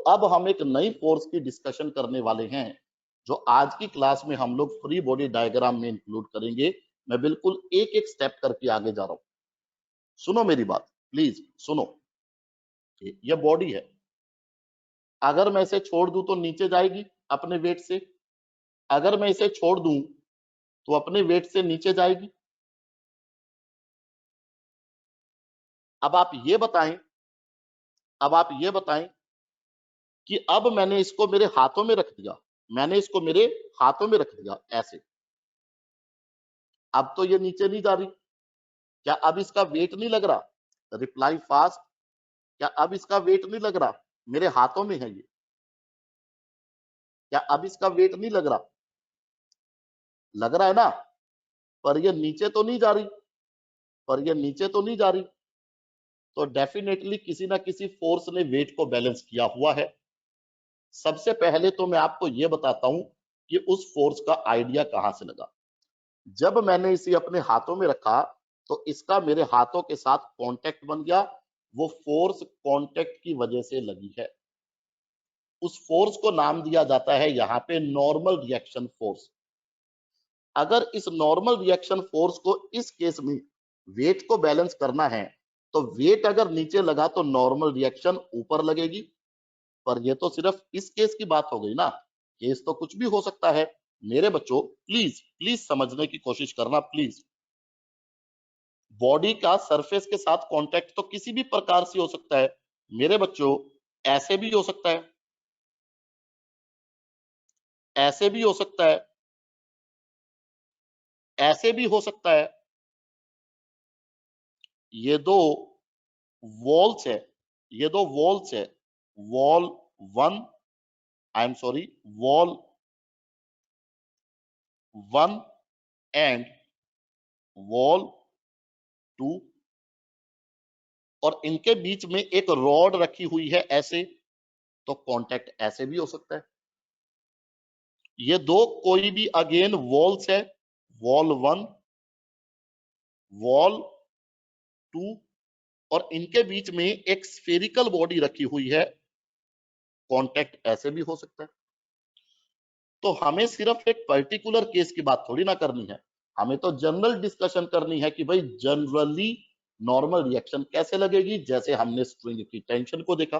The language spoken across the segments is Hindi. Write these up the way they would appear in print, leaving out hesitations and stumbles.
अब हम एक नई फोर्स की डिस्कशन करने वाले हैं, जो आज की क्लास में हम लोग फ्री बॉडी डायग्राम में इंक्लूड करेंगे। मैं बिल्कुल एक एक स्टेप करके आगे जा रहा हूं। सुनो मेरी बात, प्लीज सुनो। ये बॉडी है, अगर मैं इसे छोड़ दूं तो नीचे जाएगी अपने वेट से, अगर मैं इसे छोड़ दूं तो अपने वेट से नीचे जाएगी। अब आप ये बताएं, अब आप ये बताएं कि अब मैंने इसको मेरे हाथों में रख दिया, मैंने इसको मेरे हाथों में रख दिया ऐसे। अब तो ये नीचे नहीं जा रही, क्या अब इसका वेट नहीं लग रहा? Reply fast. क्या अब इसका वेट नहीं लग रहा? मेरे हाथों में है ये, क्या अब इसका वेट नहीं लग रहा? लग रहा है ना? पर ये नीचे तो नहीं जा रही, पर ये नीचे तो नहीं जा रही। तो डेफिनेटली किसी ना किसी फोर्स ने वेट को बैलेंस किया हुआ है। सबसे पहले तो मैं आपको ये बताता हूं कि उस फोर्स का आइडिया कहां से लगा। जब मैंने इसे अपने हाथों में रखा तो इसका मेरे हाथों के साथ कांटेक्ट बन गया। वो फोर्स कांटेक्ट की वजह से लगी है। उस फोर्स को नाम दिया जाता है यहां पे नॉर्मल रिएक्शन फोर्स। अगर इस नॉर्मल रिएक्शन फोर्स को इस केस में वेट को बैलेंस करना है, तो वेट अगर नीचे लगा तो नॉर्मल रिएक्शन ऊपर लगेगी। पर ये तो सिर्फ इस केस की बात हो गई ना, केस तो कुछ भी हो सकता है। मेरे बच्चों प्लीज प्लीज समझने की कोशिश करना प्लीज। बॉडी का सरफेस के साथ कांटेक्ट तो किसी भी प्रकार से हो सकता है मेरे बच्चों। ऐसे भी हो सकता है, ऐसे भी हो सकता है, ऐसे भी हो सकता है। ये दो वॉल्स है, ये दो वॉल्स है। Wall one, I am sorry, wall one and wall two, और इनके बीच में एक रॉड रखी हुई है ऐसे। तो कांटेक्ट ऐसे भी हो सकता है। ये दो कोई भी अगेन वॉल्स है, वॉल वन, वॉल टू, और इनके बीच में एक स्फेरिकल बॉडी रखी हुई है। कांटेक्ट ऐसे भी हो सकता है। तो हमें सिर्फ एक पर्टिकुलर केस की बात थोड़ी ना करनी है, हमें तो जनरल डिस्कशन करनी है कि भाई जनरली नॉर्मल रिएक्शन कैसे लगेगी, जैसे हमने स्ट्रिंग की टेंशन को देखा।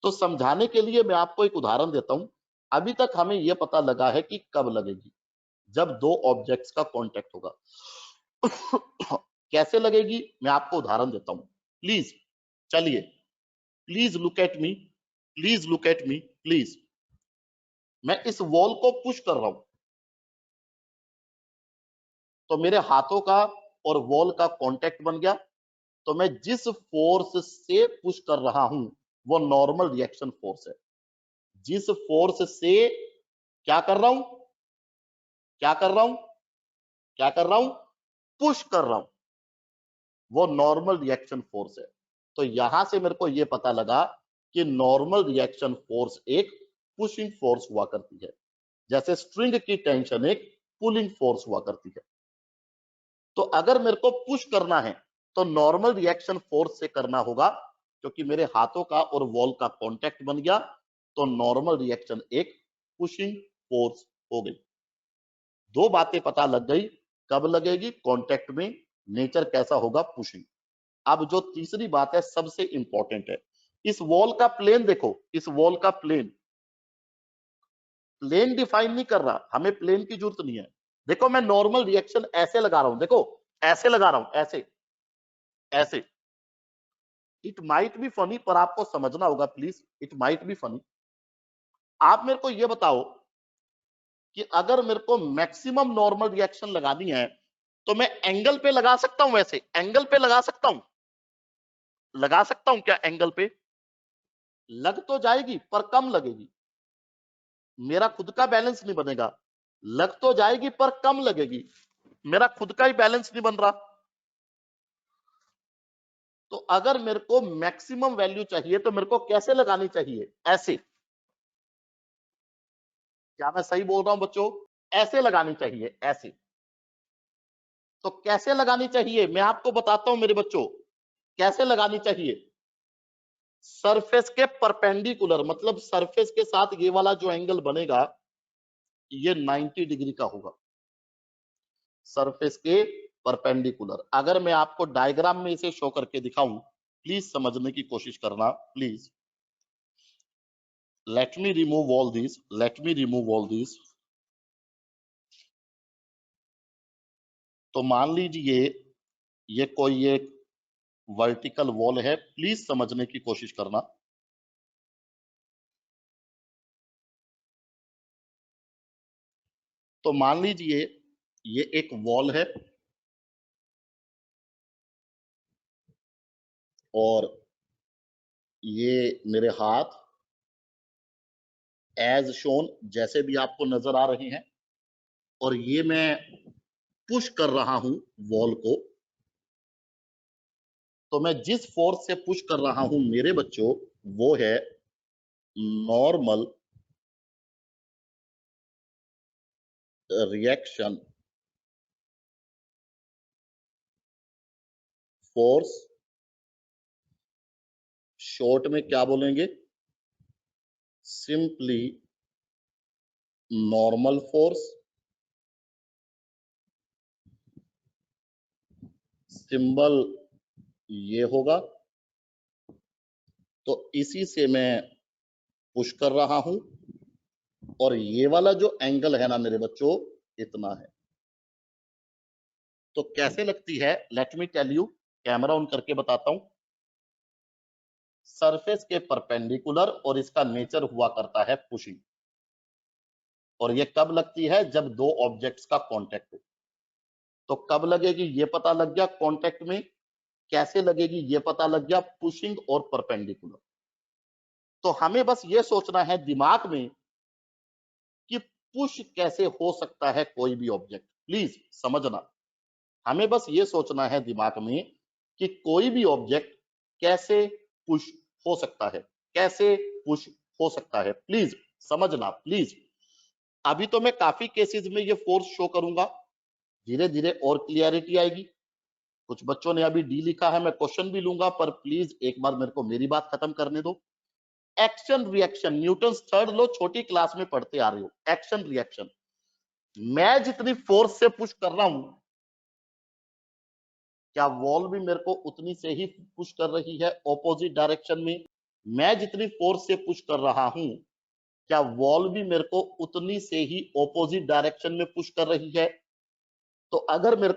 तो समझाने के लिए मैं आपको एक उदाहरण देता हूं। अभी तक हमें यह पता लगा है कि कब लगेगी, जब दो ऑब्जेक्ट्स का कांटेक्ट होगा। कैसे लगेगी मैं आपको उदाहरण देता हूं, प्लीज। चलिए, please look at me, please look at me please. मैं इस वॉल को पुश कर रहा हूं, तो मेरे हाथों का और वॉल का कांटेक्ट बन गया। तो मैं जिस फोर्स से पुश कर रहा हूं वो नॉर्मल रिएक्शन फोर्स है। जिस फोर्स से क्या कर रहा हूं, क्या कर रहा हूं, क्या कर रहा हूं, पुश कर रहा हूं, वो नॉर्मल रिएक्शन फोर्स है। तो यहां से मेरे को यह पता लगा कि नॉर्मल रिएक्शन फोर्स एक पुशिंग फोर्स हुआ करती है, जैसे स्ट्रिंग की टेंशन एक पुलिंग फोर्स हुआ करती है। तो अगर मेरे को पुश करना है तो नॉर्मल रिएक्शन फोर्स से करना होगा, क्योंकि मेरे हाथों का और वॉल का कांटेक्ट बन गया। तो नॉर्मल रिएक्शन एक पुशिंग फोर्स हो गई। दो बातें पता लग गई, कब लगेगी कांटेक्ट में, नेचर कैसा होगा पुशिंग। अब जो तीसरी बात है सबसे इंपॉर्टेंट है, इस वॉल का प्लेन देखो, इस वॉल का प्लेन, प्लेन डिफाइन नहीं कर रहा, हमें प्लेन की जरूरत नहीं है। देखो मैं नॉर्मल रिएक्शन ऐसे लगा रहा हूं, देखो ऐसे लगा रहा हूं, ऐसे ऐसे। इट माइट बी फनी, पर आपको समझना होगा please, it might be funny. आप मेरे को यह बताओ कि अगर मेरे को मैक्सिमम नॉर्मल रिएक्शन लगानी है तो मैं एंगल पे लगा सकता हूं, वैसे एंगल पे लगा सकता हूं, लगा सकता हूं क्या एंगल पे? लग तो जाएगी पर कम लगेगी, मेरा खुद का बैलेंस नहीं बनेगा। लग तो जाएगी पर कम लगेगी, मेरा खुद का ही बैलेंस नहीं बन रहा। तो अगर मेरे को मैक्सिमम वैल्यू चाहिए तो मेरे को कैसे लगानी चाहिए? ऐसे। क्या मैं सही बोल रहा हूं बच्चों? ऐसे लगानी चाहिए, ऐसे। तो कैसे लगानी चाहिए मैं आपको बताता हूं मेरे बच्चों, कैसे लगानी चाहिए। सरफेस के परपेंडिकुलर, मतलब सरफेस के साथ ये वाला जो एंगल बनेगा ये 90 डिग्री का होगा, सरफेस के परपेंडिकुलर। अगर मैं आपको डायग्राम में इसे शो करके दिखाऊं, प्लीज समझने की कोशिश करना, please. Let me remove all this. तो मान लीजिए ये कोई एक वर्टिकल वॉल है, प्लीज समझने की कोशिश करना। तो मान लीजिए ये एक वॉल है और ये मेरे हाथ एज शोन जैसे भी आपको नजर आ रहे हैं, और ये मैं पुश कर रहा हूं वॉल को। तो मैं जिस फोर्स से पुश कर रहा हूं मेरे बच्चों, वो है नॉर्मल रिएक्शन फोर्स। शॉर्ट में क्या बोलेंगे? Simply normal force. सिंबल ये होगा। तो इसी से मैं पुश कर रहा हूं, और ये वाला जो एंगल है ना मेरे बच्चों, इतना है। तो कैसे लगती है, let me tell you, camera on करके बताता हूं। सरफेस के परपेंडिकुलर, और इसका नेचर हुआ करता है पुशिंग। और ये कब लगती है? जब दो ऑब्जेक्ट्स का कांटेक्ट हो। तो कब लगेगी ये पता लग गया कांटेक्ट में, कैसे लगेगी ये पता लग गया, पुशिंग और परपेंडिकुलर। तो हमें बस ये सोचना है दिमाग में कि पुश कैसे हो सकता है कोई भी ऑब्जेक्ट, प्लीज समझना। हमें बस ये सोचना है दिमाग में कि कोई भी ऑब्जेक्ट कैसे पुश हो सकता है, कैसे पुश हो सकता है, प्लीज समझना, प्लीज। अभी तो मैं काफी केसेस में ये फोर्स शो करूंगा, धीरे धीरे और क्लियरिटी आएगी। कुछ बच्चों ने अभी डी लिखा है, मैं क्वेश्चन भी लूंगा, पर प्लीज एक बार मेरे को मेरी बात खत्म करने दो। Action reaction, Newton third law छोटी क्लास में पढ़ते आ रहे हो। एक्शन रिएक्शन, मैं जितनी फोर्स से पुश कर रहा हूं, क्या वॉल भी मेरे को उतनी से ही पुश कर रही है ऑपोजिट डायरेक्शन में? मैं जितनी फोर्स से पुश कर रहा हूं, क्या वॉल भी मेरे को उतनी से ही ऑपोजिट डायरेक्शन में पुश कर रही है? तो अगर मेरे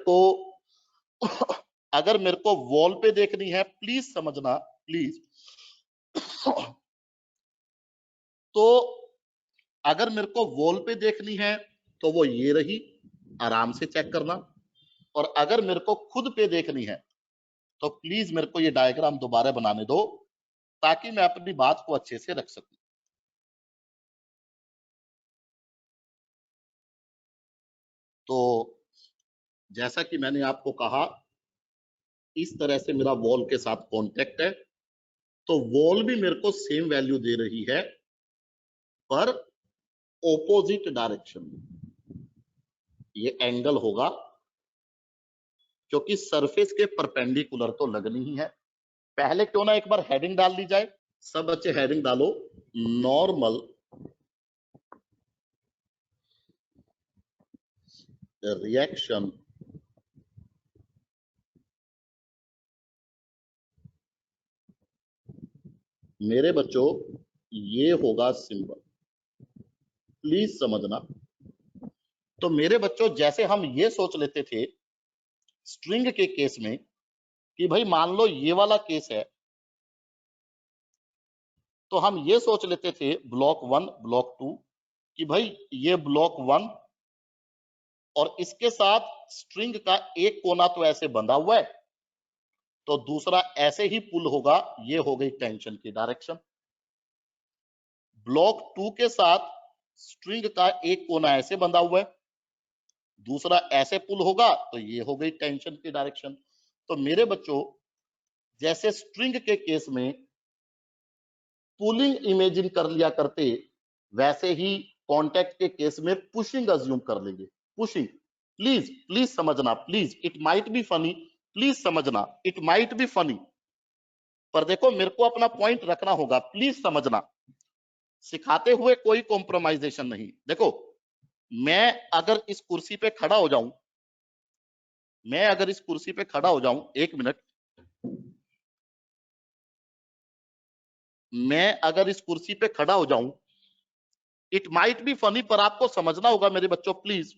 को वॉल पे देखनी है, प्लीज समझना, प्लीज। तो अगर मेरे को वॉल पे देखनी है तो वो ये रही, आराम से चेक करना। और अगर मेरे को खुद पे देखनी है तो प्लीज मेरे को ये डायग्राम दोबारा बनाने दो, ताकि मैं अपनी बात को अच्छे से रख सकूं। तो जैसा कि मैंने आपको कहा, इस तरह से मेरा वॉल के साथ कांटेक्ट है। तो वॉल भी मेरे को सेम वैल्यू दे रही है, पर ऑपोजिट डायरेक्शन में। ये एंगल होगा, क्योंकि सरफेस के परपेंडिकुलर तो लगनी ही है। पहले क्यों ना एक बार हेडिंग डाल ली जाए। सब बच्चे हेडिंग डालो, नॉर्मल रिएक्शन मेरे बच्चों ये होगा सिंबल, प्लीज समझना। तो मेरे बच्चों जैसे हम ये सोच लेते थे स्ट्रिंग के केस में कि भाई मान लो ये वाला केस है, तो हम ये सोच लेते थे ब्लॉक 1 ब्लॉक 2 कि भाई ये ब्लॉक 1 और इसके साथ स्ट्रिंग का एक कोना तो ऐसे बंधा हुआ है, तो दूसरा ऐसे ही पुल होगा, ये हो गई टेंशन की डायरेक्शन। ब्लॉक 2 के साथ स्ट्रिंग का एक कोना ऐसे बंधा हुआ है, दूसरा ऐसे पुल होगा, तो ये हो गई टेंशन की डायरेक्शन। तो मेरे बच्चों जैसे स्ट्रिंग के केस में पुलिंग इमेजिन कर लिया करते, वैसे ही कॉन्टैक्ट के केस में पुशिंग अज्यूम कर लेंगे। पुशिंग, प्लीज प्लीज समझना, please, it might be funny, please समझना, इट माइट बी फनी। पर देखो मेरे को अपना पॉइंट रखना होगा, प्लीज समझना। सिखाते हुए कोई कॉम्प्रोमाइजेशन नहीं। देखो मैं अगर इस कुर्सी पे खड़ा हो जाऊं, मैं अगर इस कुर्सी पे खड़ा हो जाऊं, एक मिनट, मैं अगर इस कुर्सी पे खड़ा हो जाऊं, इट माइट बी फनी पर आपको समझना होगा मेरे बच्चों प्लीज।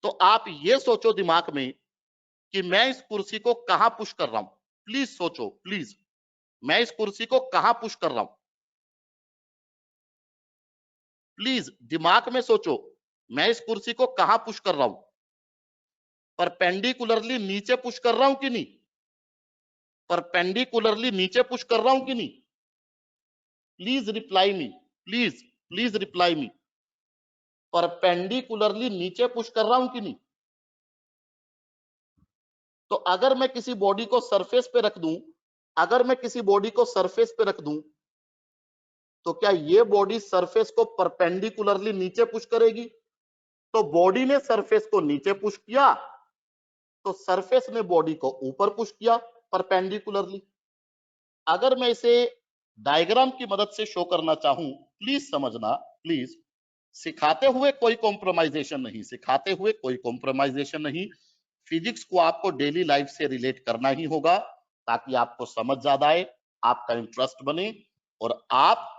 तो आप ये सोचो दिमाग में कि मैं इस कुर्सी को कहां पुश कर रहा हूं। प्लीज सोचो प्लीज, मैं इस कुर्सी को कहां पुश कर रहा हूं। प्लीज दिमाग में सोचो, मैं इस कुर्सी को कहां पुश कर रहा हूं। परपेंडिकुलरली नीचे पुश कर रहा हूं कि नहीं? परपेंडिकुलरली नीचे पुश कर रहा हूं कि नहीं? Please reply me, please please reply me. Perpendicularly नीचे पुश कर रहा हूं कि नहीं? तो अगर मैं किसी बॉडी को सरफेस पे रख दूं, अगर मैं किसी बॉडी को सरफेस पे रख दूं, तो क्या ये बॉडी सरफेस को परपेंडिकुलरली नीचे पुश करेगी? तो बॉडी ने सरफेस को नीचे पुश किया, तो सरफेस ने बॉडी को ऊपर पुश किया परपेंडिकुलरली। अगर मैं इसे डायग्राम की मदद से शो करना चाहूं, प्लीज समझना प्लीज, सिखाते हुए कोई कॉम्प्रोमाइजेशन नहीं, सिखाते हुए कोई कॉम्प्रोमाइजेशन नहीं। फिजिक्स को आपको डेली लाइफ से रिलेट करना ही होगा ताकि आपको समझ ज्यादा आए, आपका इंटरेस्ट बने और आप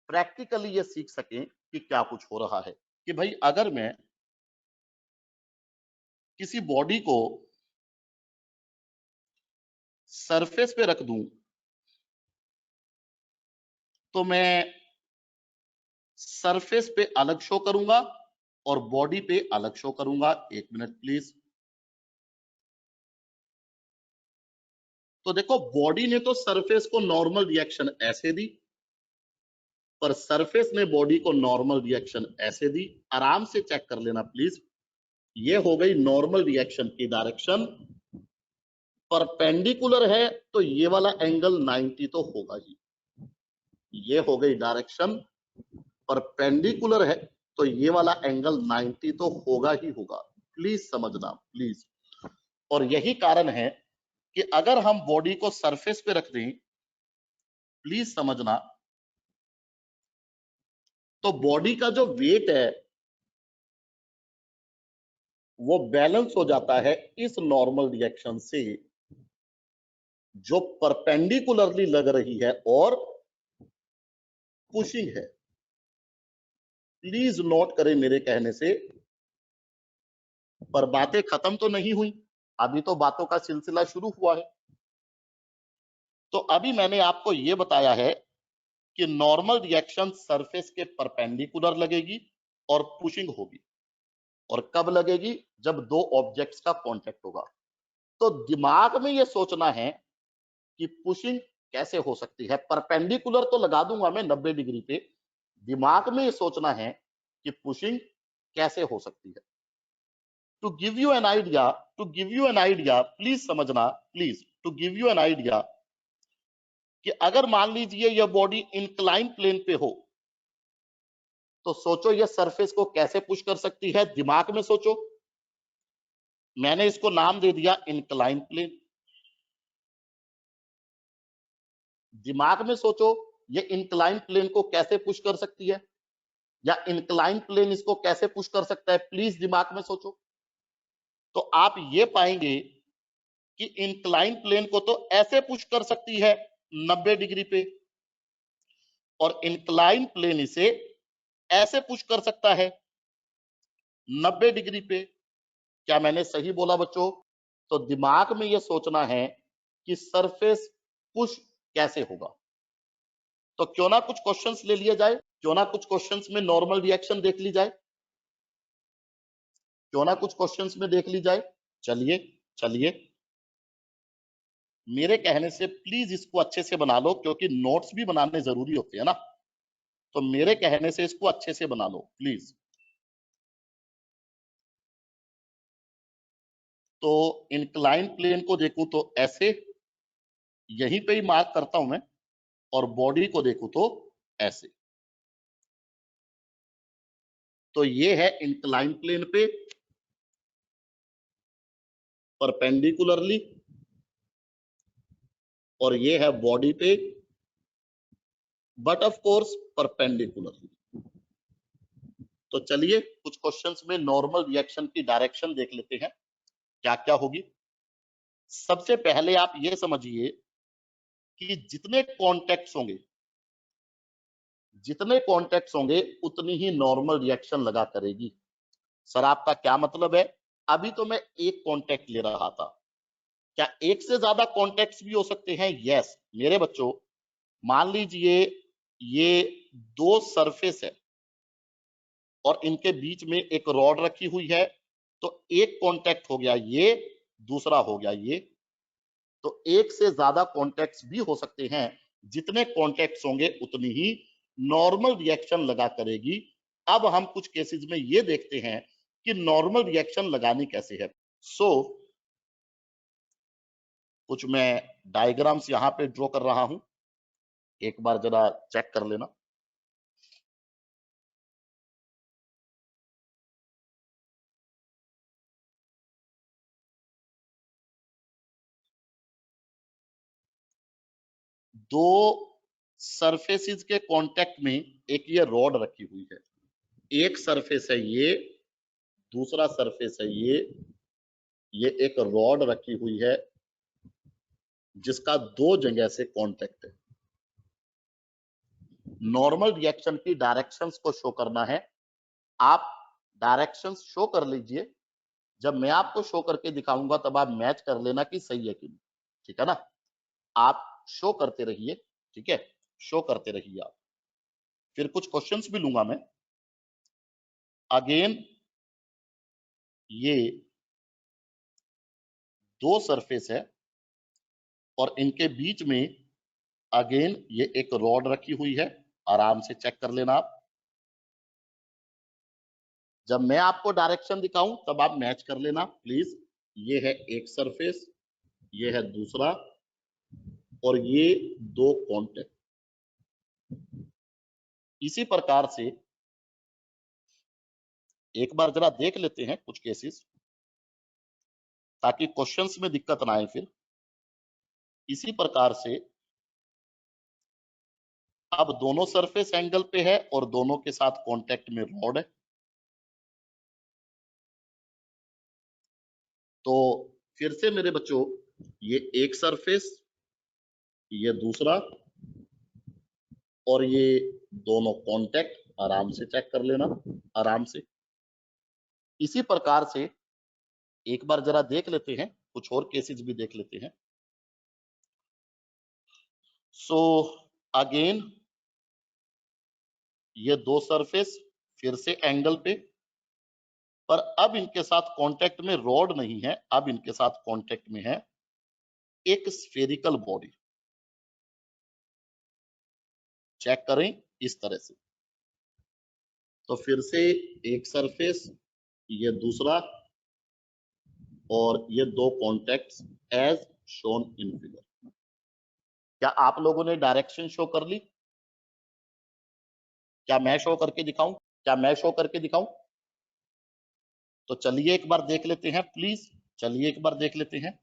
प्रैक्टिकली ये सीख सकें कि क्या कुछ हो रहा है। कि भाई अगर मैं किसी बॉडी को सरफेस पे रख दूं, तो मैं सरफेस पे अलग शो करूंगा और बॉडी पे अलग शो करूंगा। एक मिनट प्लीज। तो देखो बॉडी ने तो सरफेस को नॉर्मल रिएक्शन ऐसे दी, पर सरफेस ने बॉडी को नॉर्मल रिएक्शन ऐसे दी। आराम से चेक कर लेना प्लीज। ये हो गई नॉर्मल रिएक्शन की डायरेक्शन। परपेंडिकुलर है तो ये वाला एंगल 90 तो होगा ही। ये हो गई डायरेक्शन, परपेंडिकुलर है तो ये वाला एंगल 90 तो होगा ही होगा। प्लीज समझना प्लीज। और यही कारण है कि अगर हम बॉडी को सरफेस पे रख दें, प्लीज समझना, तो बॉडी का जो वेट है वो बैलेंस हो जाता है इस नॉर्मल रिएक्शन से जो परपेंडिकुलरली लग रही है और पुशिंग है। प्लीज नोट करें मेरे कहने से, पर बातें खत्म तो नहीं हुई, अभी तो बातों का सिलसिला शुरू हुआ है। तो अभी मैंने आपको यह बताया है कि नॉर्मल रिएक्शन सरफेस के परपेंडिकुलर लगेगी और पुशिंग होगी। और कब लगेगी? जब दो ऑब्जेक्ट्स का कांटेक्ट होगा। तो दिमाग में यह सोचना है कि पुशिंग कैसे हो सकती है। परपेंडिकुलर तो लगा दूंगा मैं 90 डिग्री पे, दिमाग में यह सोचना है कि पुशिंग कैसे हो सकती है। To give you an idea, to give you an idea, please समझना please, to give you an idea, कि अगर मान लीजिए यह बॉडी इंक्लाइन प्लेन पे हो, तो सोचो यह सरफेस को कैसे पुश कर सकती है। दिमाग में सोचो। मैंने इसको नाम दे दिया इंक्लाइन प्लेन। दिमाग में सोचो ये इंक्लाइन प्लेन को कैसे पुश कर सकती है, या इंक्लाइन प्लेन इसको कैसे पुश कर सकता है। प्लीज दिमाग में सोचो। तो आप ये पाएंगे कि इंक्लाइन प्लेन को तो ऐसे पुश कर सकती है 90 डिग्री पे, और इंक्लाइन प्लेन इसे ऐसे पुश कर सकता है 90 डिग्री पे। क्या मैंने सही बोला बच्चों? तो दिमाग में यह सोचना है कि सरफेस पुश कैसे होगा। तो क्यों ना कुछ क्वेश्चंस ले लिया जाए, क्यों ना कुछ क्वेश्चंस में नॉर्मल रिएक्शन देख ली जाए, क्यों ना कुछ क्वेश्चंस में देख ली जाए। चलिए चलिए, मेरे कहने से प्लीज इसको अच्छे से बना लो, क्योंकि नोट्स भी बनाने जरूरी होते हैं ना। तो मेरे कहने से इसको अच्छे से बना लो प्लीज। तो इंक्लाइन प्लेन को देखूं तो ऐसे, यहीं पे ही मार्क करता हूं मैं, और बॉडी को देखूं तो ऐसे। तो ये है इंक्लाइन प्लेन पे परपेंडिकुलरली, और ये है बॉडी पे, बट ऑफ कोर्स परपेंडिकुलर। तो चलिए कुछ क्वेश्चंस में नॉर्मल रिएक्शन की डायरेक्शन देख लेते हैं क्या क्या होगी। सबसे पहले आप ये समझिए कि जितने कॉन्टेक्ट्स होंगे उतनी ही नॉर्मल रिएक्शन लगा करेगी। सर आपका क्या मतलब है? अभी तो मैं एक कॉन्टेक्ट ले रहा था, क्या एक से ज्यादा कॉन्टेक्ट्स भी हो सकते हैं? यस मेरे बच्चों, मान लीजिए ये दो सरफेस है और इनके बीच में एक रॉड रखी हुई है, तो एक कॉन्टेक्ट हो गया ये, दूसरा हो गया ये। तो एक से ज्यादा कॉन्टेक्ट्स भी हो सकते हैं, जितने कॉन्टेक्ट्स होंगे उतनी ही नॉर्मल रिएक्शन लगा करेगी। अब हम कुछ केसेस में ये देखते हैं कि नॉर्मल रिएक्शन लगानी कैसे है। सो कुछ मैं डायग्राम्स यहां पे ड्रॉ कर रहा हूं, एक बार जरा चेक कर लेना। दो सरफेसेस के कांटेक्ट में एक ये रॉड रखी हुई है, एक सरफेस है ये, दूसरा सरफेस है ये एक रॉड रखी हुई है जिसका दो जगह से कांटेक्ट है। नॉर्मल रिएक्शन की डायरेक्शंस को शो करना है। आप डायरेक्शंस शो कर लीजिए, जब मैं आपको शो करके दिखाऊंगा तब आप मैच कर लेना कि सही है कि नहीं, ठीक है ना? आप शो करते रहिए, ठीक है, शो करते रहिए आप। फिर कुछ क्वेश्चंस भी लूंगा मैं। अगेन ये दो सरफेस है और इनके बीच में अगेन ये एक रॉड रखी हुई है, आराम से चेक कर लेना आप। जब मैं आपको डायरेक्शन दिखाऊं तब आप मैच कर लेना प्लीज। ये है एक सरफेस, ये है दूसरा, और ये दो कॉन्टेक्ट। इसी प्रकार से एक बार जरा देख लेते हैं कुछ केसेस, ताकि क्वेश्चंस में दिक्कत ना आए फिर। इसी प्रकार से अब दोनों सरफेस एंगल पे है और दोनों के साथ कांटेक्ट में रॉड है। तो फिर से मेरे बच्चों, ये एक सरफेस, ये दूसरा, और ये दोनों कांटेक्ट, आराम से चेक कर लेना, आराम से। इसी प्रकार से एक बार जरा देख लेते हैं, कुछ और केसेस भी देख लेते हैं। सो अगेन ये दो सरफेस फिर से एंगल पे, पर अब इनके साथ कांटेक्ट में रॉड नहीं है, अब इनके साथ कांटेक्ट में है एक स्फेरिकल बॉडी। चेक करें इस तरह से। तो फिर से एक सरफेस, ये दूसरा, और ये दो contacts as shown in figure. क्या आप लोगों ने डायरेक्शन शो कर ली? क्या मैं शो करके दिखाऊं? क्या मैं शो करके दिखाऊं? तो चलिए एक बार देख लेते हैं प्लीज, चलिए एक बार देख लेते हैं।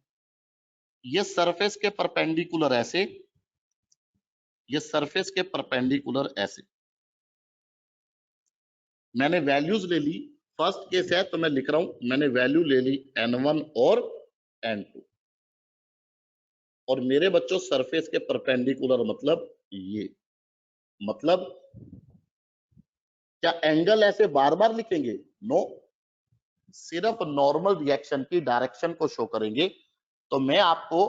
ये सरफेस के परपेंडिकुलर ऐसे, ये सरफेस के परपेंडिकुलर ऐसे। मैंने वैल्यूज ले ली, फर्स्ट केस है तो मैं लिख रहा हूं, मैंने वैल्यू ले ली n1 और n2। और मेरे बच्चों सरफेस के परपेंडिकुलर मतलब ये, मतलब क्या एंगल ऐसे बार बार लिखेंगे? नो, सिर्फ नॉर्मल रिएक्शन की डायरेक्शन को शो करेंगे। तो मैं आपको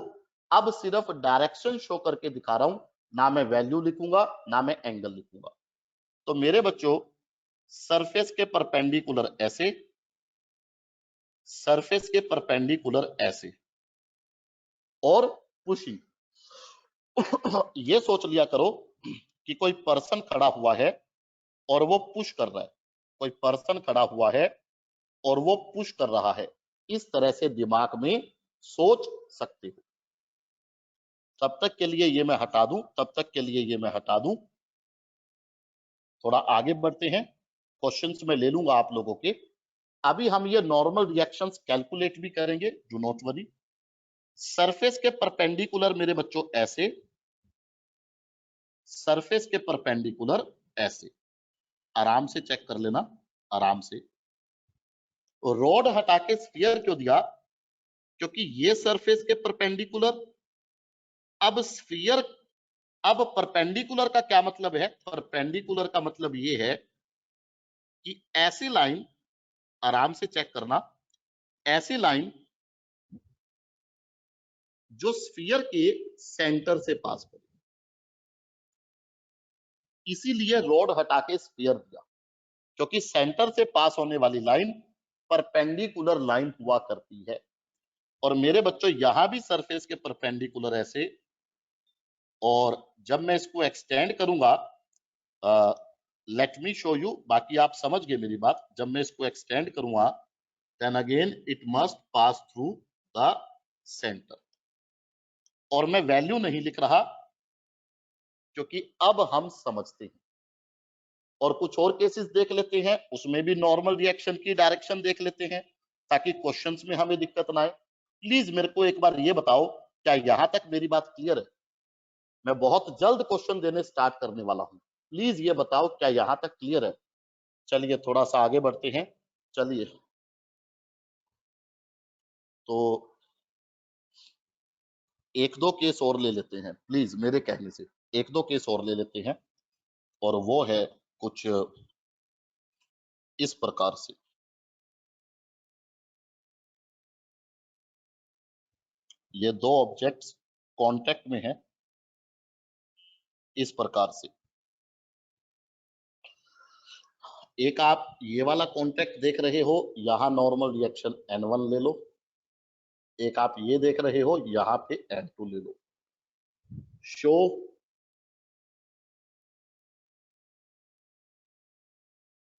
अब सिर्फ डायरेक्शन शो करके दिखा रहा हूं, ना मैं वैल्यू लिखूंगा ना मैं एंगल लिखूंगा। तो मेरे बच्चों सरफेस के परपेंडिकुलर ऐसे, सरफेस के परपेंडिकुलर ऐसे, और पुशिंग। ये सोच लिया करो कि कोई पर्सन खड़ा हुआ है और वो पुश कर रहा है, कोई पर्सन खड़ा हुआ है और वो पुश कर रहा है। इस तरह से दिमाग में सोच सकते हो। तब तक के लिए ये मैं हटा दूं, तब तक के लिए ये मैं हटा दूं। थोड़ा आगे बढ़ते हैं, क्वेश्चंस में ले लूंगा आप लोगों के। अभी हम ये नॉर्मल रिएक्शंस कैलकुलेट भी करेंगे, डू नॉट वरी। सरफेस के परपेंडिकुलर मेरे बच्चों ऐसे, सरफेस के परपेंडिकुलर ऐसे, आराम से चेक कर लेना, आराम से। रॉड हटा के स्फीयर क्यों दिया? क्योंकि ये सरफेस के परपेंडिकुलर, अब स्फीयर, अब परपेंडिकुलर का क्या मतलब है? परपेंडिकुलर का मतलब ये है कि ऐसी लाइन, आराम से चेक करना, ऐसी लाइन जो स्फीयर के सेंटर से पास करे, इसीलिए रॉड हटा के स्फीयर दिया, क्योंकि सेंटर से पास होने वाली लाइन परपेंडिकुलर लाइन हुआ करती है। और मेरे बच्चों यहां भी सरफेस के परपेंडिकुलर ऐसे, और जब मैं इसको एक्सटेंड करूंगा, लेट मी शो यू, बाकी आप समझ गए मेरी बात, जब मैं इसको एक्सटेंड करूंगा then again it must pass through the centre. और मैं वैल्यू नहीं लिख रहा क्योंकि अब हम समझते हैं, और कुछ और केसेस देख लेते हैं, उसमें भी नॉर्मल रिएक्शन की डायरेक्शन देख लेते हैं ताकि क्वेश्चंस में हमें दिक्कत ना आए। प्लीज मेरे को एक बार ये बताओ, क्या यहां तक मेरी बात क्लियर है? मैं बहुत जल्द क्वेश्चन देने स्टार्ट करने वाला हूं, प्लीज ये बताओ क्या यहां तक क्लियर है? चलिए थोड़ा सा आगे बढ़ते हैं। चलिए, तो एक दो केस और ले लेते हैं प्लीज, मेरे कहने से एक दो केस और ले लेते हैं, और वो है कुछ इस प्रकार से। ये दो ऑब्जेक्ट्स कांटेक्ट में हैं इस प्रकार से। एक आप ये वाला कांटेक्ट देख रहे हो, यहां नॉर्मल रिएक्शन N1 ले लो। एक आप ये देख रहे हो, यहां पे N2 ले लो। Show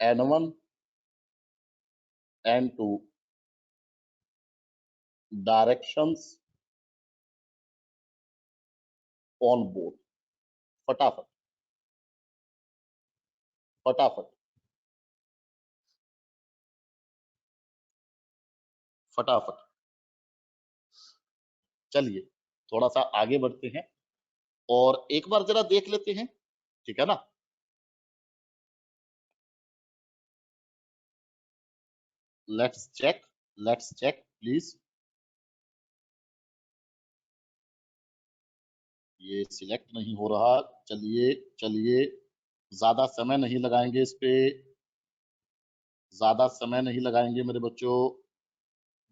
N1 N2 directions on board. फटाफट फटाफट फटाफट। चलिए थोड़ा सा आगे बढ़ते हैं और एक बार जरा देख लेते हैं, ठीक है ना? Let's check, let's check please. ये सिलेक्ट नहीं हो रहा। चलिए चलिए, ज्यादा समय नहीं लगाएंगे इस पे, ज्यादा समय नहीं लगाएंगे मेरे बच्चों।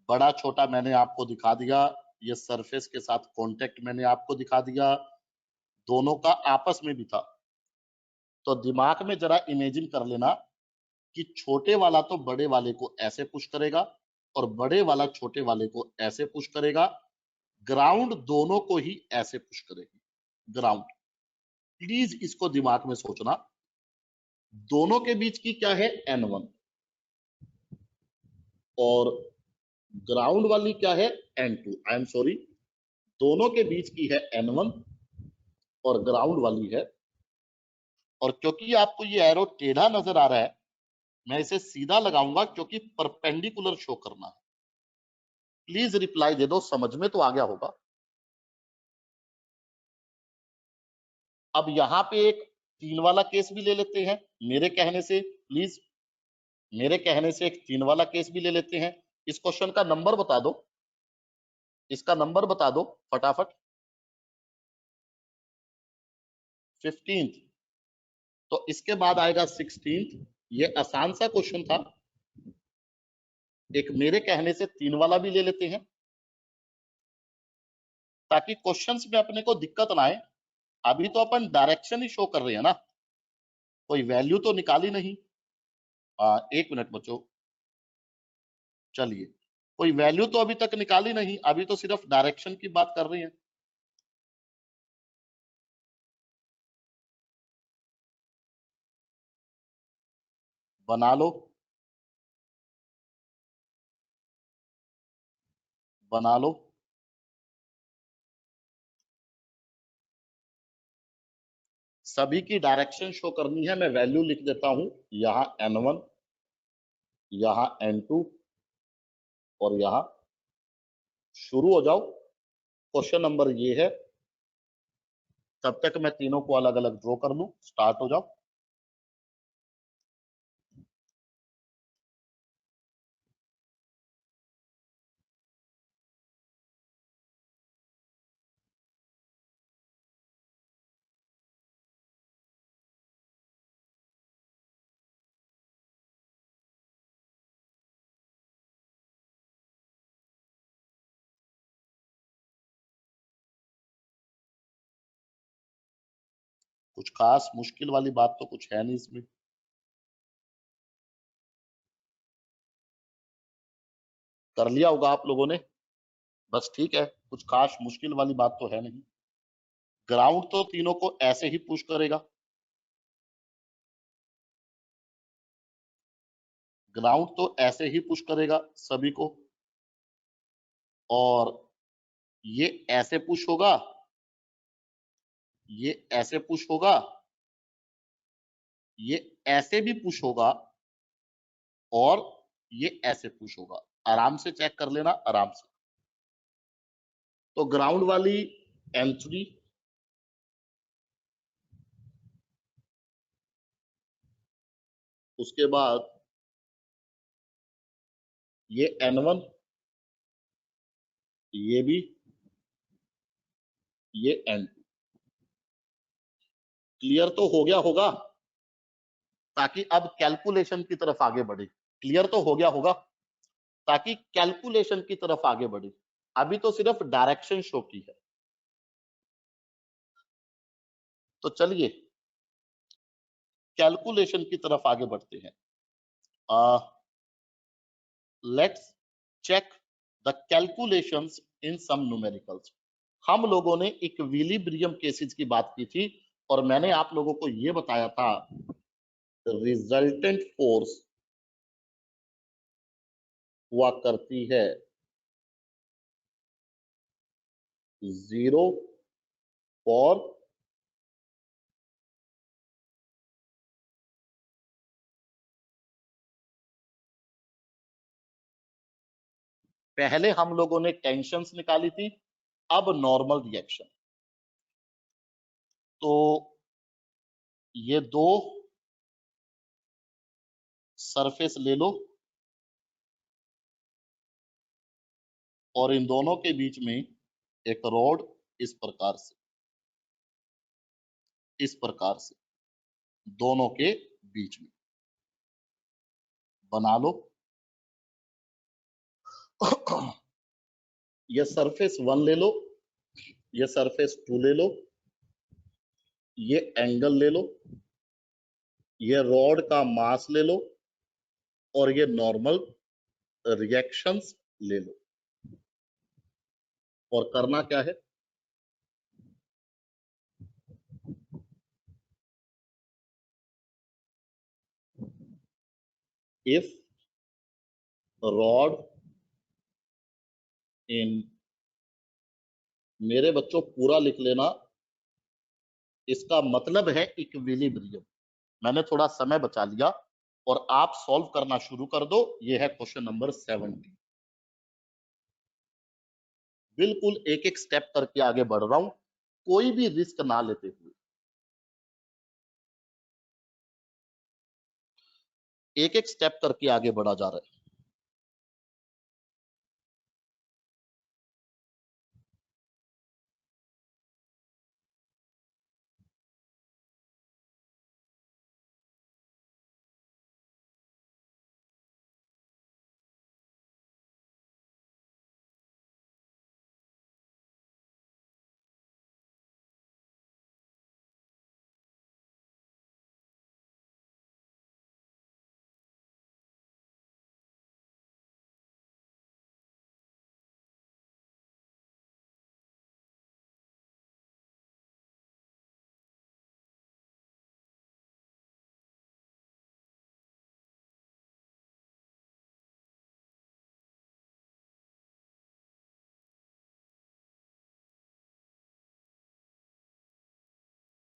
बड़ा छोटा मैंने आपको दिखा दिया, ये सरफेस के साथ कांटेक्ट मैंने आपको दिखा दिया, दोनों का आपस में भी था। तो दिमाग में जरा इमेजिन कर लेना कि छोटे वाला तो बड़े वाले को ऐसे पुश करेगा और बड़े वाला छोटे वाले को ऐसे पुश करेगा, ग्राउंड दोनों को ही ऐसे पुश करेगी, ग्राउंड। प्लीज इसको दिमाग में सोचना। दोनों के बीच की क्या है? N1, और ग्राउंड वाली क्या है? N2। आई एम सॉरी, दोनों के बीच की है N1 और ग्राउंड वाली है। और क्योंकि आपको ये एरो टेढ़ा नजर आ रहा है, मैं इसे सीधा लगाऊंगा क्योंकि परपेंडिकुलर शो करना है। प्लीज रिप्लाई दे दो, समझ में तो आ गया होगा। अब यहां पे एक 3 वाला केस भी ले लेते हैं मेरे कहने से, प्लीज मेरे कहने से एक 3 वाला केस भी ले लेते हैं। इस क्वेश्चन का नंबर बता दो, इसका नंबर बता दो फटाफट। 15th, तो इसके बाद आएगा 16th। ये आसान सा क्वेश्चन था। एक मेरे कहने से 3 वाला भी ले लेते हैं ताकि क्वेश्चंस में अपने को दिक्कत ना आए। अभी तो अपन डायरेक्शन ही शो कर रहे हैं ना, कोई वैल्यू तो निकाली नहीं। एक मिनट बच्चों, चलिए, कोई वैल्यू तो अभी तक निकाली नहीं, अभी तो सिर्फ डायरेक्शन की बात कर रहे हैं। बना लो, बना लो। सभी की डायरेक्शन शो करनी है, मैं वैल्यू लिख देता हूं, यहाँ N1, यहाँ N2 और यहाँ। शुरू हो जाओ। क्वेश्चन नंबर ये है, तब तक मैं तीनों को अलग अलग ड्रॉ कर लूं, स्टार्ट हो जाओ। कुछ खास मुश्किल वाली बात तो कुछ है नहीं इसमें। कर लिया होगा आप लोगों ने, बस ठीक है, कुछ खास मुश्किल वाली बात तो है नहीं। ग्राउंड तो तीनों को ऐसे ही पुश करेगा, ग्राउंड तो ऐसे ही पुश करेगा सभी को, और ये ऐसे पुश होगा, ये ऐसे पुश होगा, ये ऐसे भी पुश होगा, और ये ऐसे पुश होगा। आराम से चेक कर लेना, आराम से। तो ग्राउंड वाली M3, उसके बाद ये N1, ये भी, ये N2। क्लियर तो हो गया होगा, ताकि अब कैलकुलेशन की तरफ आगे बढ़े। क्लियर तो हो गया होगा, ताकि कैलकुलेशन की तरफ आगे बढ़े। अभी तो सिर्फ डायरेक्शन शो की है। तो चलिए कैलकुलेशन की तरफ आगे बढ़ते हैं। Let's check the calculations in some numericals. हम लोगों ने इक्विलिब्रियम केसेस की बात की थी, और मैंने आप लोगों को यह बताया था, रिजल्टेंट फोर्स हुआ करती है 0 फॉर पहले हम लोगों ने टेंशंस निकाली थी, अब नॉर्मल रिएक्शन। तो ये दो सरफेस ले लो, और इन दोनों के बीच में एक रॉड इस प्रकार से दोनों के बीच में बना लो। ये सरफेस 1 ले लो, ये सरफेस 2 ले लो, ये एंगल ले लो, ये रॉड का मास ले लो, और ये नॉर्मल रिएक्शंस ले लो। और करना क्या है, इफ रॉड इन, मेरे बच्चों पूरा लिख लेना, इसका मतलब है इक्विलिब्रियम। मैंने थोड़ा समय बचा लिया, और आप सॉल्व करना शुरू कर दो। ये है क्वेश्चन नंबर 70। बिल्कुल एक एक स्टेप करके आगे बढ़ रहा हूं, कोई भी रिस्क ना लेते हुए, एक एक स्टेप करके आगे बढ़ा जा रहा है।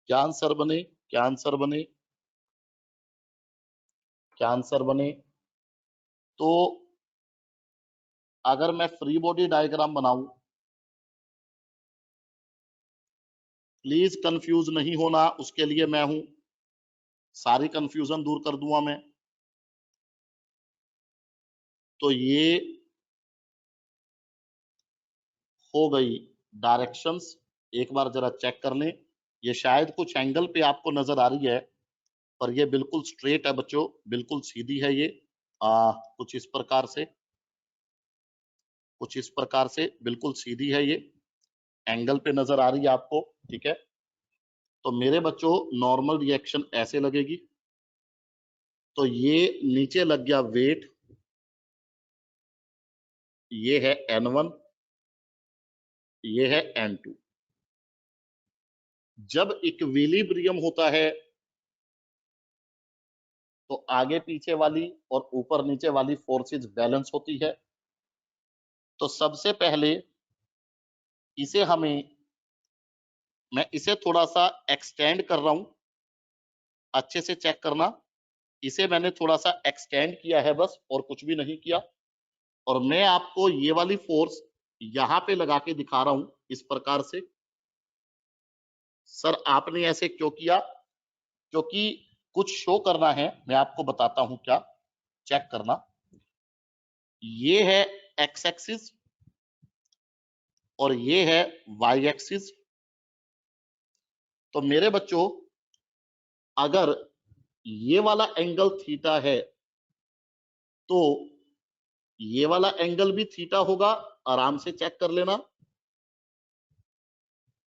क्या आंसर बने, क्या आंसर बने, क्या आंसर बने? तो अगर मैं फ्री बॉडी डायग्राम बनाऊं, प्लीज कंफ्यूज नहीं होना, उसके लिए मैं हूं, सारी कंफ्यूजन दूर कर दूंगा मैं। तो ये हो गई डायरेक्शंस, एक बार जरा चेक कर लें। ये शायद कुछ एंगल पे आपको नजर आ रही है, पर ये बिल्कुल स्ट्रेट है बच्चों, बिल्कुल सीधी है ये। कुछ इस प्रकार से, कुछ इस प्रकार से बिल्कुल सीधी है ये, एंगल पे नजर आ रही है आपको, ठीक है। तो मेरे बच्चों नॉर्मल रिएक्शन ऐसे लगेगी। तो ये नीचे लग गया वेट, ये है N1, ये है N2। जब इक्विलिब्रियम होता है तो आगे पीछे वाली और ऊपर नीचे वाली फोर्सेस बैलेंस होती है। तो सबसे पहले इसे मैं इसे थोड़ा सा एक्सटेंड कर रहा हूं, अच्छे से चेक करना। इसे मैंने थोड़ा सा एक्सटेंड किया है बस, और कुछ भी नहीं किया। और मैं आपको ये वाली फोर्स यहां पे लगा के दिखा रहा हूं इस प्रकार से। सर आपने ऐसे क्यों किया? क्योंकि कुछ शो करना है, मैं आपको बताता हूं क्या, चेक करना। ये है एक्स एक्सिस और ये है वाई एक्सिस। तो मेरे बच्चों अगर ये वाला एंगल थीटा है तो ये वाला एंगल भी थीटा होगा, आराम से चेक कर लेना।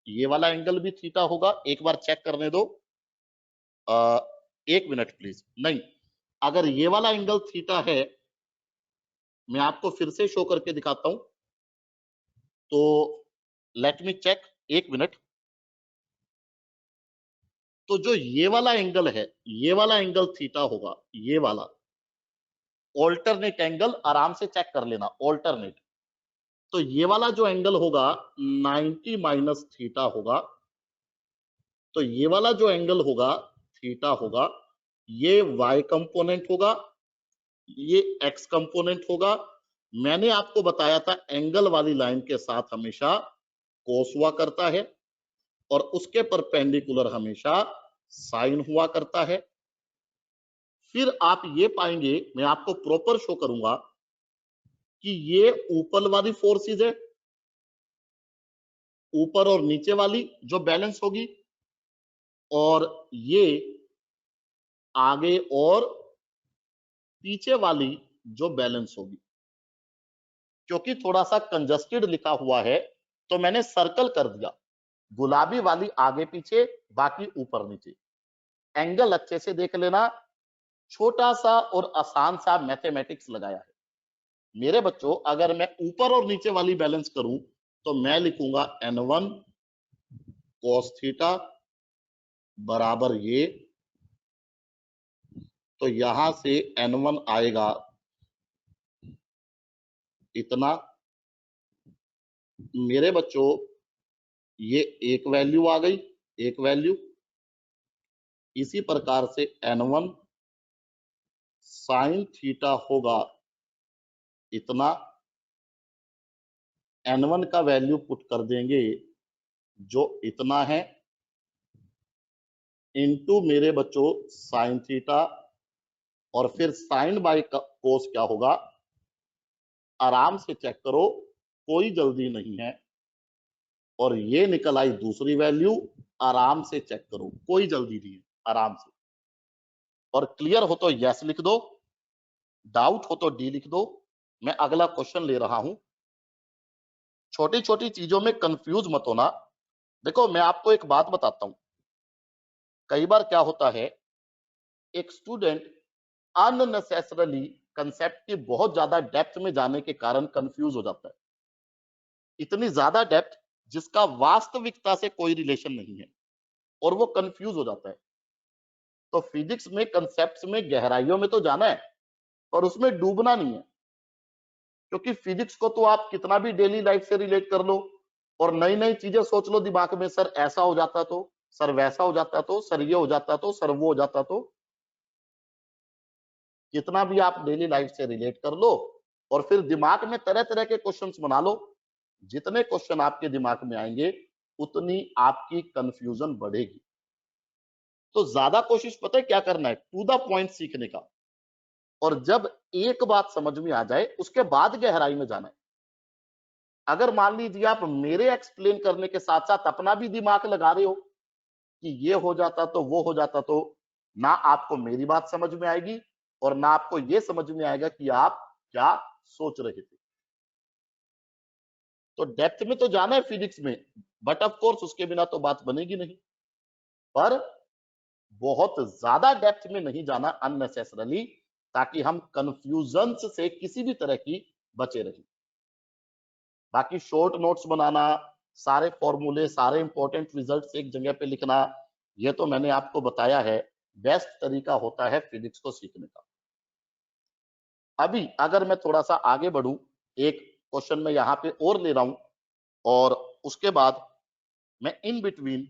ये वाला एंगल भी थीटा होगा, एक बार चेक करने दो। एक मिनट प्लीज, नहीं, अगर ये वाला एंगल थीटा है, मैं आपको फिर से शो करके दिखाता हूं। तो लेट मी चेक, एक मिनट। तो जो ये वाला एंगल है, ये वाला एंगल थीटा होगा, ये वाला ऑल्टरनेट एंगल, आराम से चेक कर लेना, ऑल्टरनेट। तो ये वाला जो एंगल होगा 90 माइनस थीटा होगा। तो ये वाला जो एंगल होगा थीटा होगा, ये वाई कंपोनेंट होगा, ये एक्स कंपोनेंट होगा। मैंने आपको बताया था एंगल वाली लाइन के साथ हमेशा कोस हुआ करता है और उसके परपेंडिकुलर हमेशा साइन हुआ करता है। फिर आप ये पाएंगे, मैं आपको प्रॉपर शो करूंगा कि ये ऊपर वाली फोर्सेस है, ऊपर और नीचे वाली जो बैलेंस होगी, और ये आगे और पीछे वाली जो बैलेंस होगी। क्योंकि थोड़ा सा कंजस्टेड लिखा हुआ है तो मैंने सर्कल कर दिया, गुलाबी वाली आगे पीछे, बाकी ऊपर नीचे। एंगल अच्छे से देख लेना, छोटा सा और आसान सा मैथमेटिक्स लगाया है। मेरे बच्चों अगर मैं ऊपर और नीचे वाली बैलेंस करूं तो मैं लिखूंगा N1 cos थीटा बराबर ये। तो यहां से N1 आएगा इतना। मेरे बच्चों ये एक वैल्यू आ गई, एक वैल्यू। इसी प्रकार से N1 साइन थीटा होगा इतना। N1 का वैल्यू पुट कर देंगे जो इतना है, इनटू मेरे बच्चों साइन थीटा, और फिर साइन बाई कोस क्या होगा, आराम से चेक करो, कोई जल्दी नहीं है। और ये निकल आई दूसरी वैल्यू, आराम से चेक करो, कोई जल्दी नहीं है, आराम से। और क्लियर हो तो यस लिख दो, डाउट हो तो डी लिख दो। मैं अगला क्वेश्चन ले रहा हूं। छोटी छोटी चीजों में कंफ्यूज मत होना। देखो मैं आपको एक बात बताता हूं, कई बार क्या होता है, एक स्टूडेंट अननेसेसरली कंसेप्ट की बहुत ज्यादा डेप्थ में जाने के कारण कंफ्यूज हो जाता है। इतनी ज्यादा डेप्थ जिसका वास्तविकता से कोई रिलेशन नहीं है, और वो कंफ्यूज हो जाता है। तो फिजिक्स में कंसेप्ट्स में गहराइयों में तो जाना है, पर उसमें डूबना नहीं है। क्योंकि फिजिक्स को तो आप कितना भी डेली लाइफ से रिलेट कर लो और नई नई चीजें सोच लो दिमाग में, सर ऐसा हो जाता तो, सर वैसा हो जाता तो, सर ये हो जाता तो, सर वो हो जाता तो। कितना भी आप डेली लाइफ से रिलेट कर लो और फिर दिमाग में तरह तरह के क्वेश्चंस बना लो। जितने क्वेश्चन आपके दिमाग में आएंगे उतनी आपकी कंफ्यूजन बढ़ेगी। तो ज्यादा कोशिश पता है क्या करना है, टू द पॉइंट सीखने का। और जब एक बात समझ में आ जाए उसके बाद गहराई में जाना है। अगर मान लीजिए आप मेरे एक्सप्लेन करने के साथ साथ अपना भी दिमाग लगा रहे हो कि ये हो जाता तो वो हो जाता, तो ना आपको मेरी बात समझ में आएगी और ना आपको ये समझ में आएगा कि आप क्या सोच रहे थे। तो डेप्थ में तो जाना है फिजिक्स में, बट ऑफ कोर्स उसके बिना तो बात बनेगी नहीं। पर बहुत ज्यादा डेप्थ में नहीं जाना अननेसेसरली, ताकि हम कंफ्यूजन से किसी भी तरह की बचे रहें। बाकी शॉर्ट नोट्स बनाना, सारे फॉर्मूले, सारे इंपॉर्टेंट रिजल्ट्स एक जगह पे लिखना, ये तो मैंने आपको बताया है बेस्ट तरीका होता है फिजिक्स को सीखने का। अभी अगर मैं थोड़ा सा आगे बढ़ूं, एक क्वेश्चन मैं यहां पे और ले रहा हूं और उसके बाद मैं इन बिटवीन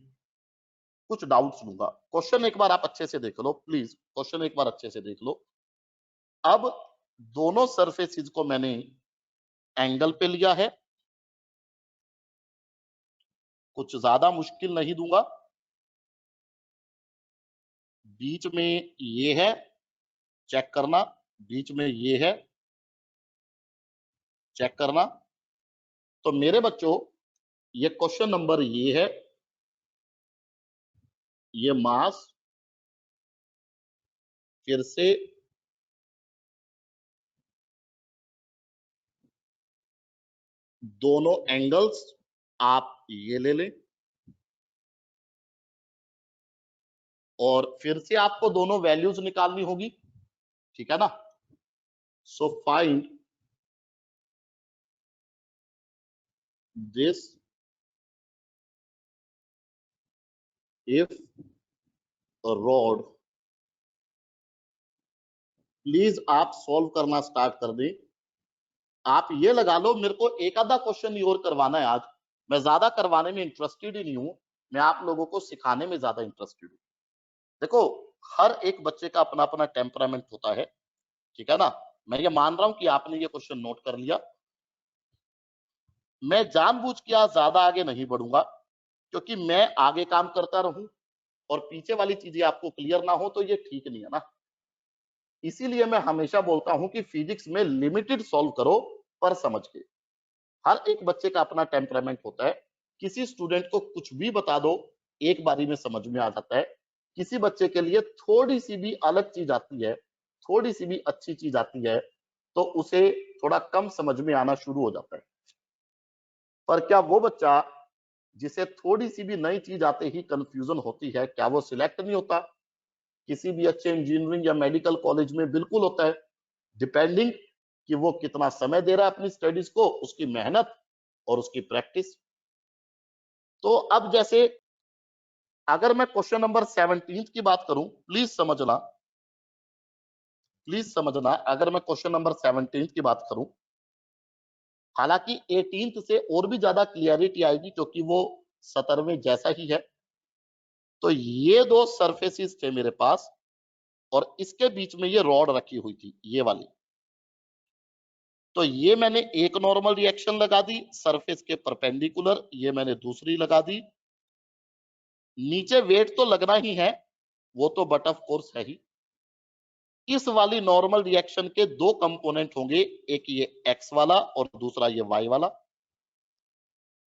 कुछ डाउट्स लूंगा। क्वेश्चन एक बार आप अच्छे से देख लो प्लीज, क्वेश्चन एक बार अच्छे से देख लो। अब दोनों सरफेसेस को मैंने एंगल पे लिया है, कुछ ज्यादा मुश्किल नहीं दूंगा। बीच में ये है, चेक करना, बीच में ये है, चेक करना। तो मेरे बच्चों ये क्वेश्चन नंबर ये है, ये मास, फिर से दोनों एंगल्स आप ये ले लें और फिर से आपको दोनों वैल्यूज निकालनी होगी, ठीक है ना। So find this if rod, please आप सॉल्व करना स्टार्ट कर दें। आप ये लगा लो मेरे को एक आधा क्वेश्चन और करवाना है आज, मैं ज्यादा करवाने में इंटरेस्टेड ही नहीं हूं, मैं आप लोगों को सिखाने में ज्यादा इंटरेस्टेड हूं। देखो, हर एक बच्चे का अपना अपना टेम्परामेंट होता है, ठीक है ना। मैं ये मान रहा हूं कि आपने ये क्वेश्चन नोट कर लिया। मैं जानबूझ के आज ज्यादा आगे नहीं बढ़ूंगा, क्योंकि मैं आगे काम करता रहूं और पीछे वाली चीजें आपको क्लियर ना हो तो ये ठीक नहीं है ना। इसीलिए मैं हमेशा बोलता हूं कि फिजिक्स में लिमिटेड सॉल्व करो पर समझ के। हर एक बच्चे का अपना टेम्परामेंट होता है, किसी स्टूडेंट को कुछ भी बता दो एक बारी में समझ में आ जाता है, किसी बच्चे के लिए थोड़ी सी भी अलग चीज आती है, थोड़ी सी भी अच्छी चीज आती है तो उसे थोड़ा कम समझ में आना शुरू हो जाता है। पर क्या वो बच्चा जिसे थोड़ी सी भी नई चीज आते ही कंफ्यूजन होती है, क्या वो सिलेक्ट नहीं होता? किसी भी अच्छे इंजीनियरिंग या मेडिकल कॉलेज में बिल्कुल होता है, डिपेंडिंग कि वो कितना समय दे रहा है अपनी स्टडीज को, उसकी मेहनत और उसकी प्रैक्टिस। तो अब जैसे अगर मैं क्वेश्चन नंबर 17 की बात करूं, प्लीज समझना, प्लीज समझना, अगर मैं क्वेश्चन नंबर 17 की बात करूं, हालांकि 18 से और भी ज्यादा क्लियरिटी आएगी क्योंकि वो 17वें जैसा ही है। तो ये दो सरफेसेस थे मेरे पास और इसके बीच में ये रॉड रखी हुई थी, ये वाली। तो ये मैंने एक नॉर्मल रिएक्शन लगा दी सरफेस के परपेंडिकुलर, ये मैंने दूसरी लगा दी। नीचे वेट तो लगना ही है, वो तो बट ऑफ कोर्स है ही। इस वाली नॉर्मल रिएक्शन के दो कंपोनेंट होंगे, एक ये एक्स वाला और दूसरा ये वाई वाला।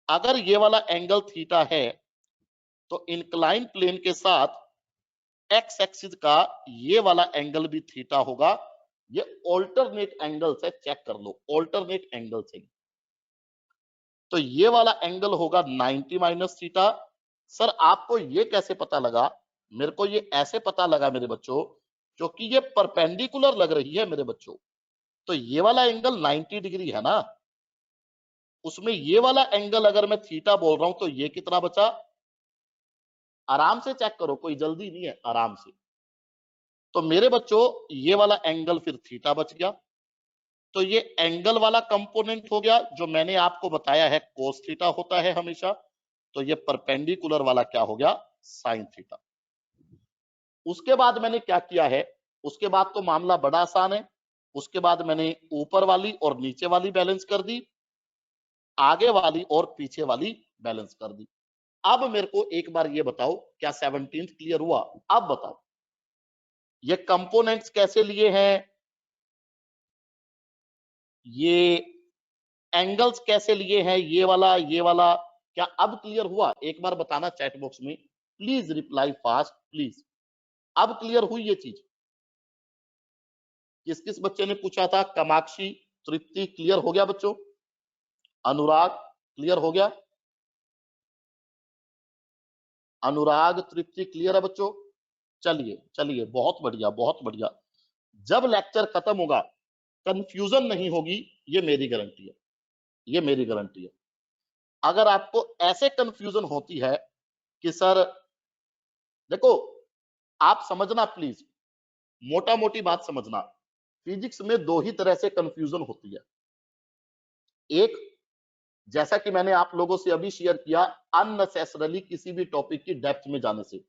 अगर ये वाला एंगल थीटा है तो इंक्लाइन प्लेन के साथ एक्स एक्सिस का ये वाला एंगल भी थीटा होगा। ये ऑल्टरनेट एंगल्स है, चेक कर लो, ऑल्टरनेट एंगल्स है। तो ये वाला एंगल होगा 90 माइनस थीटा। सर आपको ये कैसे पता लगा? मेरे को ये ऐसे पता लगा मेरे बच्चों, क्योंकि ये परपेंडिकुलर लग रही है मेरे बच्चों। तो ये वाला एंगल 90 डिग्री है ना, उसमें ये वाला एंगल अगर मैं थीटा बोल रहा हूं तो ये कितना बचा? आराम से चेक करो, कोई जल्दी नहीं है, आराम से। तो मेरे बच्चों ये वाला एंगल फिर थीटा बच गया। तो ये एंगल वाला कंपोनेंट हो गया, जो मैंने आपको बताया है कोस थीटा होता है हमेशा। तो ये परपेंडिकुलर वाला क्या हो गया? Sine theta. उसके बाद मैंने क्या किया है, उसके बाद तो मामला बड़ा आसान है। उसके बाद मैंने ऊपर वाली और नीचे वाली बैलेंस कर दी, आगे वाली और पीछे वाली बैलेंस कर दी। अब मेरे को एक बार ये बताओ, क्या 17th क्लियर हुआ? अब बताओ ये कंपोनेंट्स कैसे लिए हैं, ये एंगल्स कैसे लिए हैं, ये वाला, क्या अब क्लियर हुआ? एक बार बताना चैट बॉक्स में, प्लीज रिप्लाई फास्ट प्लीज। अब क्लियर हुई ये चीज? किस किस बच्चे ने पूछा था? कामाक्षी, तृप्ति क्लियर हो गया बच्चों? अनुराग क्लियर हो गया? अनुराग, तृप्ति क्लियर है बच्चों? चलिए चलिए, बहुत बढ़िया बहुत बढ़िया। जब लेक्चर खत्म होगा कंफ्यूजन नहीं होगी, ये मेरी गारंटी है, ये मेरी गारंटी है। अगर आपको ऐसे कंफ्यूजन होती है कि सर, देखो आप समझना प्लीज, मोटा मोटी बात समझना, फिजिक्स में दो ही तरह से कंफ्यूजन होती है। एक, जैसा कि मैंने आप लोगों से अभी शेयर किया, अननेसेसरली किसी भी टॉपिक की डेप्थ में जाने से,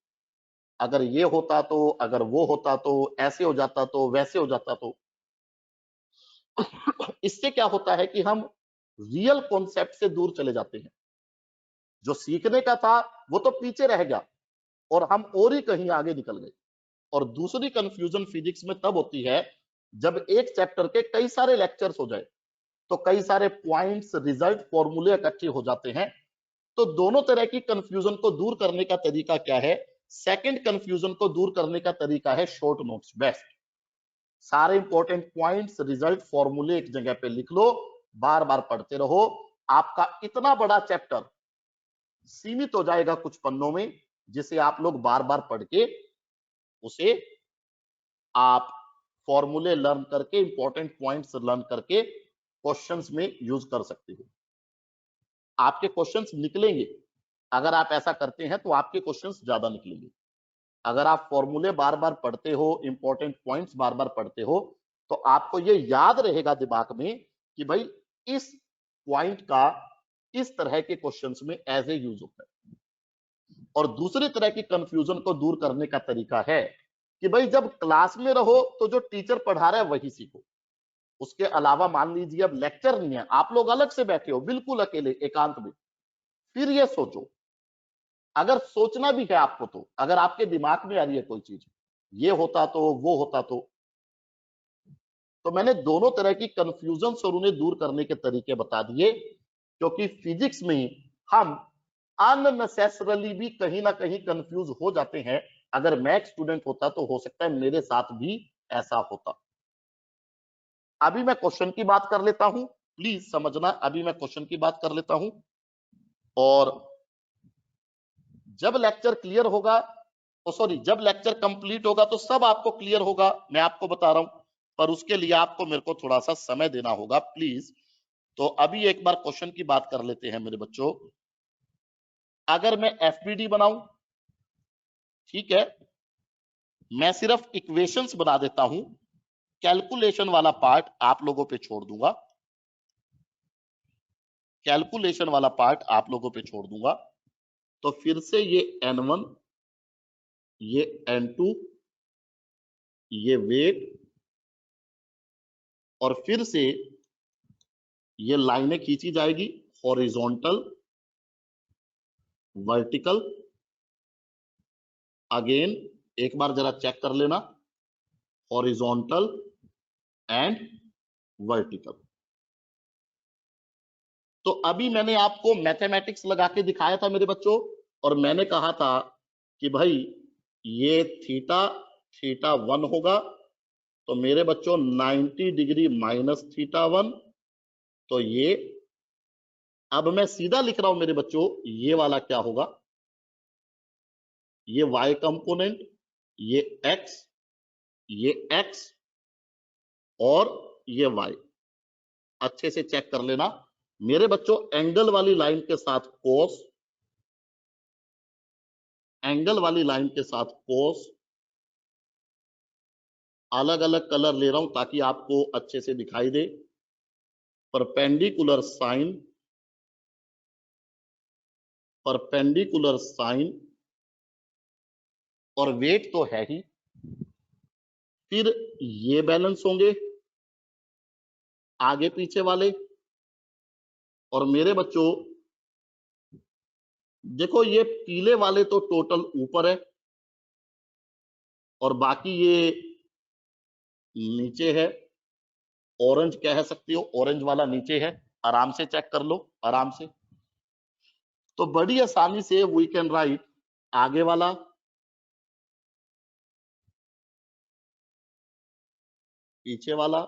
अगर ये होता तो, अगर वो होता तो, ऐसे हो जाता तो, वैसे हो जाता तो। इससे क्या होता है कि हम रियल कॉन्सेप्ट से दूर चले जाते हैं, जो सीखने का था वो तो पीछे रह गया और हम और ही कहीं आगे निकल गए। और दूसरी कंफ्यूजन फिजिक्स में तब होती है जब एक चैप्टर के कई सारे लेक्चर्स हो जाए, तो कई सारे पॉइंट्स, रिजल्ट, फॉर्मूले इकट्ठे हो जाते हैं। तो दोनों तरह की कंफ्यूजन को दूर करने का तरीका क्या है? सेकंड कंफ्यूजन को दूर करने का तरीका है शॉर्ट नोट्स, बेस्ट। सारे इंपॉर्टेंट पॉइंट्स, रिजल्ट, फॉर्मूले एक जगह पे लिख लो, बार बार पढ़ते रहो, आपका इतना बड़ा चैप्टर सीमित हो जाएगा कुछ पन्नों में, जिसे आप लोग बार बार पढ़ के उसे आप फॉर्मूले लर्न करके, इंपॉर्टेंट पॉइंट्स लर्न करके क्वेश्चंस में यूज कर सकते हो। आपके क्वेश्चंस निकलेंगे, अगर आप ऐसा करते हैं तो आपके क्वेश्चंस ज्यादा निकलेंगे। अगर आप फॉर्मूले बार बार पढ़ते हो, इंपॉर्टेंट पॉइंट्स बार बार पढ़ते हो, तो आपको ये याद रहेगा दिमाग में कि भाई इस पॉइंट का इस तरह के क्वेश्चंस में एज ए यूज होता है। और दूसरी तरह की कंफ्यूजन को दूर करने का तरीका है कि भाई जब क्लास में रहो तो जो टीचर पढ़ा रहा है वही सीखो। उसके अलावा मान लीजिए अब लेक्चर नहीं है, आप लोग अलग से बैठे हो बिल्कुल अकेले एकांत में, फिर ये सोचो, अगर सोचना भी है आपको, तो अगर आपके दिमाग में आ रही है कोई चीज, ये होता तो, वो होता तो मैंने दोनों तरह की कंफ्यूजन और उन्हें दूर करने के तरीके बता दिए। क्योंकि फिजिक्स में हम अननेसेसरली भी कहीं ना कहीं कंफ्यूज हो जाते हैं। अगर मैं एक स्टूडेंट होता तो हो सकता है मेरे साथ भी ऐसा होता। अभी मैं क्वेश्चन की बात कर लेता हूं, प्लीज समझना, अभी मैं क्वेश्चन की बात कर लेता हूं। और जब लेक्चर क्लियर होगा, सॉरी, जब लेक्चर कंप्लीट होगा तो सब आपको क्लियर होगा, मैं आपको बता रहा हूं। पर उसके लिए आपको मेरे को थोड़ा सा समय देना होगा प्लीज। तो अभी एक बार क्वेश्चन की बात कर लेते हैं मेरे बच्चों। अगर मैं एफबीडी बनाऊं, ठीक है, मैं सिर्फ इक्वेशंस बना देता हूं, कैलकुलेशन वाला पार्ट आप लोगों पे छोड़ दूंगा, कैलकुलेशन वाला पार्ट आप लोगों पे छोड़ दूंगा। तो फिर से ये N1, ये N2, ये वेट, और फिर से ये लाइनें खींची जाएगी, हॉरिजॉन्टल, वर्टिकल, अगेन एक बार जरा चेक कर लेना, हॉरिजॉन्टल एंड वर्टिकल। तो अभी मैंने आपको मैथमेटिक्स लगा के दिखाया था मेरे बच्चों, और मैंने कहा था कि भाई ये थीटा, थीटा 1 होगा, तो मेरे बच्चों 90 डिग्री माइनस थीटा 1, तो ये, अब मैं सीधा लिख रहा हूं मेरे बच्चों, ये वाला क्या होगा, ये y कंपोनेंट, ये x, ये x और ये y। अच्छे से चेक कर लेना मेरे बच्चों, एंगल वाली लाइन के साथ कोस, एंगल वाली लाइन के साथ कोस, अलग अलग कलर ले रहा हूं ताकि आपको अच्छे से दिखाई दे, परपेंडिकुलर साइन, परपेंडिकुलर साइन, और वेट तो है ही, फिर ये बैलेंस होंगे आगे पीछे वाले, और मेरे बच्चों देखो ये पीले वाले तो टोटल ऊपर है और बाकी ये नीचे है। ऑरेंज कह सकती हो, ऑरेंज वाला नीचे है। आराम से चेक कर लो, आराम से। तो बड़ी आसानी से वी कैन राइट आगे वाला, पीछे वाला,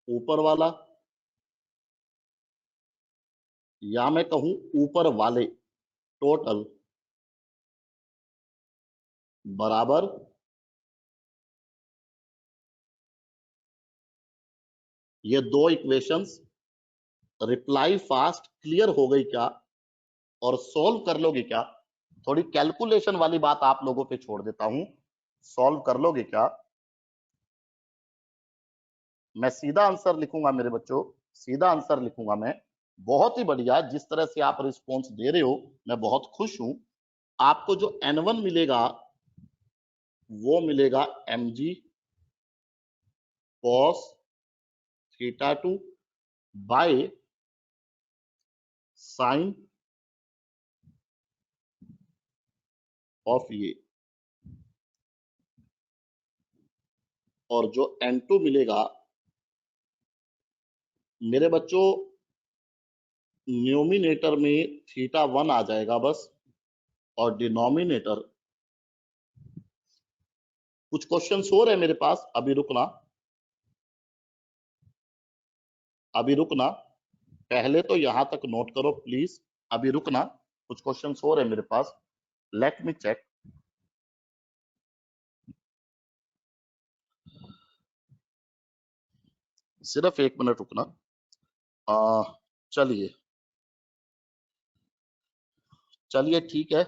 ऊपर वाला, या मैं कहूं ऊपर वाले टोटल बराबर ये दो इक्वेशंस। रिप्लाई फास्ट क्लियर हो गई क्या और सॉल्व कर लोगे क्या? थोड़ी कैलकुलेशन वाली बात आप लोगों पे छोड़ देता हूं, सॉल्व कर लोगे क्या? मैं सीधा आंसर लिखूंगा मेरे बच्चों, सीधा आंसर लिखूंगा मैं। बहुत ही बढ़िया, जिस तरह से आप रिस्पॉन्स दे रहे हो मैं बहुत खुश हूं। आपको जो N1 मिलेगा वो मिलेगा mg cos theta 2 by sine of ये, और जो N2 मिलेगा मेरे बच्चों न्यूमिनेटर में थीटा 1 आ जाएगा बस, और डिनोमिनेटर, कुछ क्वेश्चंस हो रहे हैं मेरे पास, अभी रुकना, अभी रुकना, पहले तो यहां तक नोट करो प्लीज। अभी रुकना, कुछ क्वेश्चंस हो रहे हैं मेरे पास, लेट मी चेक। सिर्फ 1 मिनट रुकना। चलिए, चलिए ठीक है।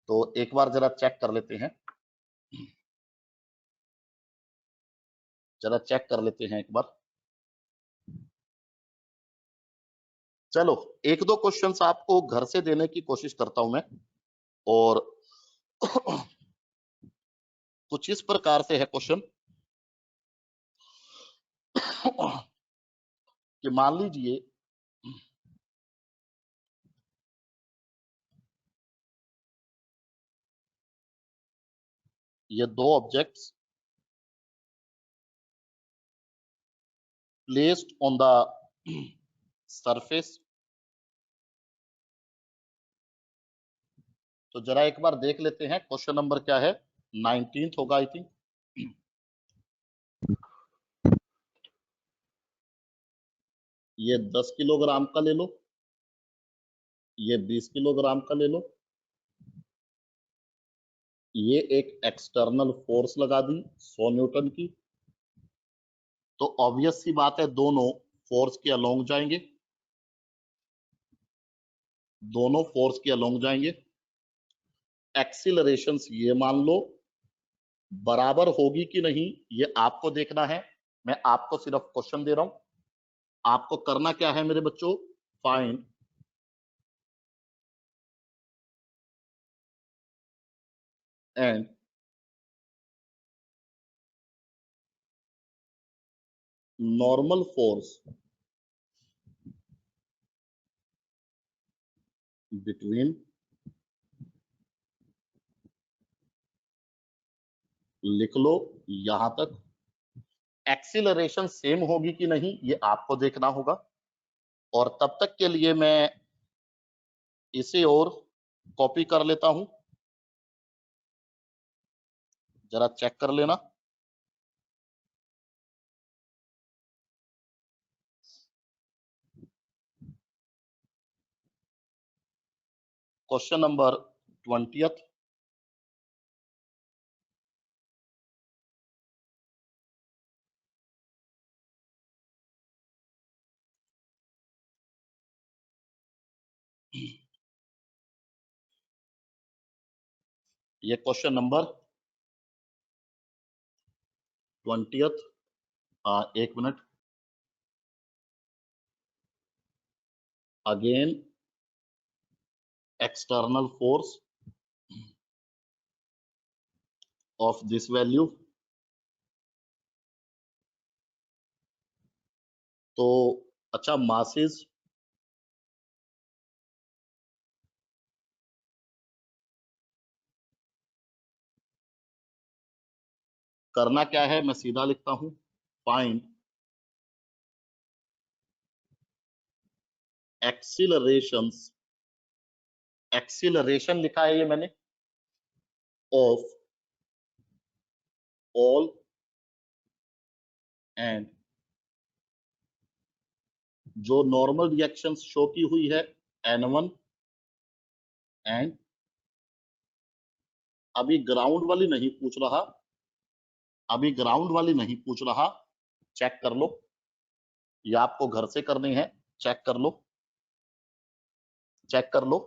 तो एक बार जरा चेक कर लेते हैं, जरा चेक कर लेते हैं एक बार। चलो, एक दो क्वेश्चंस आपको घर से देने की कोशिश करता हूं मैं। और कुछ इस प्रकार से है क्वेश्चन कि मान लीजिए ये दो objects placed on the surface. तो जरा एक बार देख लेते हैं क्वेश्चन नंबर क्या है, 19th होगा आई थिंक। ये 10 किलोग्राम का ले लो, ये 20 किलोग्राम का ले लो। ये एक एक्सटर्नल फोर्स लगा दी 100 न्यूटन की। तो ऑब्वियस सी बात है दोनों फोर्स के अलोंग जाएंगे, दोनों फोर्स के अलोंग जाएंगे। एक्सीलरेशंस ये मान लो बराबर होगी कि नहीं ये आपको देखना है। मैं आपको सिर्फ क्वेश्चन दे रहा हूं, आपको करना क्या है मेरे बच्चों, find and normal force between, लिख लो यहां तक। एक्सीलरेशन सेम होगी कि नहीं ये आपको देखना होगा, और तब तक के लिए मैं इसे और कॉपी कर लेता हूं, जरा चेक कर लेना। क्वेश्चन नंबर 20th, ये question number 20th। 1 minute. Again external force of this value तो अच्छा, मासेस करना क्या है, मैं सीधा लिखता हूं, फाइंड एक्सीलरेशंस, एक्सीलरेशन लिखा है ये मैंने, ऑफ ऑल एंड जो नॉर्मल रिएक्शंस शो की हुई है N1 एंड, अभी ग्राउंड वाली नहीं पूछ रहा, अभी ग्राउंड वाली नहीं पूछ रहा, चेक कर लो, ये आपको घर से करनी है, चेक कर लो, चेक कर लो।